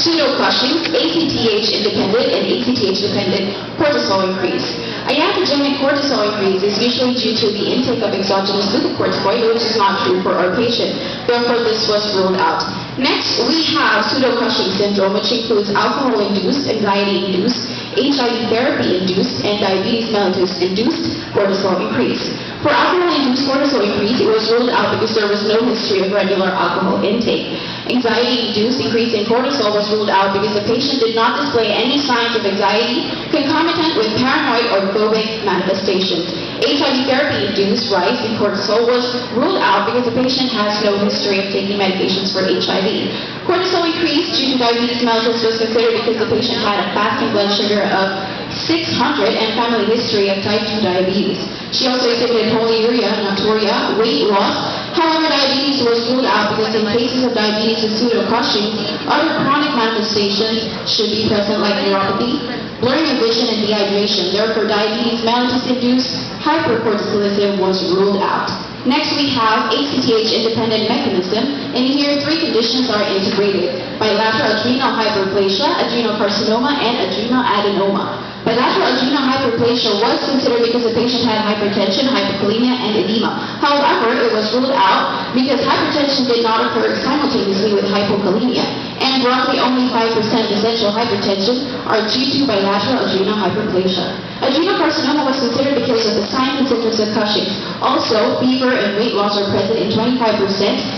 pseudo-Cushing's, ACTH-independent and ACTH-dependent cortisol increase. A iatrogenic cortisol increase is usually due to the intake of exogenous glucocorticoid, which is not true for our patient. Therefore, this was ruled out. Next, we have pseudo-Cushing syndrome, which includes alcohol-induced, anxiety-induced, HIV therapy-induced, and diabetes mellitus-induced cortisol increase. For alcohol-induced cortisol increase, it was ruled out because there was no history of regular alcohol intake. Anxiety-induced increase in cortisol was ruled out because the patient did not display any signs of anxiety concomitant with paranoid or phobic manifestations. HIV therapy-induced rise in cortisol was ruled out because the patient has no history of taking medications for HIV. Cortisol increase due to diabetes mellitus was considered because the patient had a fasting blood sugar of 600 and family history of type 2 diabetes. She also exhibited polyuria, nocturia, weight loss. However, diabetes was ruled out because in cases of diabetes with pseudo-Cushing, other chronic manifestations should be present like neuropathy, blurring of vision, and dehydration. Therefore, diabetes mellitus-induced hypercortisolism was ruled out. Next, we have ACTH-independent mechanism, and here three conditions are integrated: bilateral adrenal hyperplasia, adrenocarcinoma, and adrenoadenoma. Bilateral adrenal hyperplasia was considered because the patient had hypertension, hypokalemia, and edema. However, it was ruled out because hypertension did not occur simultaneously with hypokalemia, and roughly only 5% essential hypertension are due to bilateral adrenal hyperplasia. Adrenocarcinoma was considered because of the signs and symptoms of Cushing's. Also, fever and weight loss are present in 25%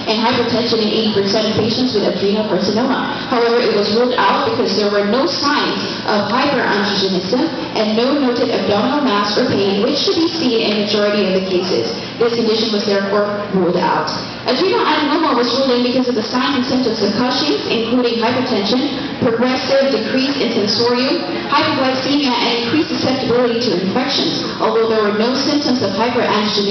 and hypertension in 80% of patients with adrenocarcinoma. However, it was ruled out because there were no signs of hyperandrogenism and no noted abdominal mass or pain, which should be seen in majority of the cases. This condition was therefore ruled out. Adrenoadenoma was ruled in because of the signs and symptoms of Cushing's, including hypertension, progressive decrease in sensorium, hypoglycemia, and increased susceptibility to infections, although there were no symptoms of hyperandrogenism.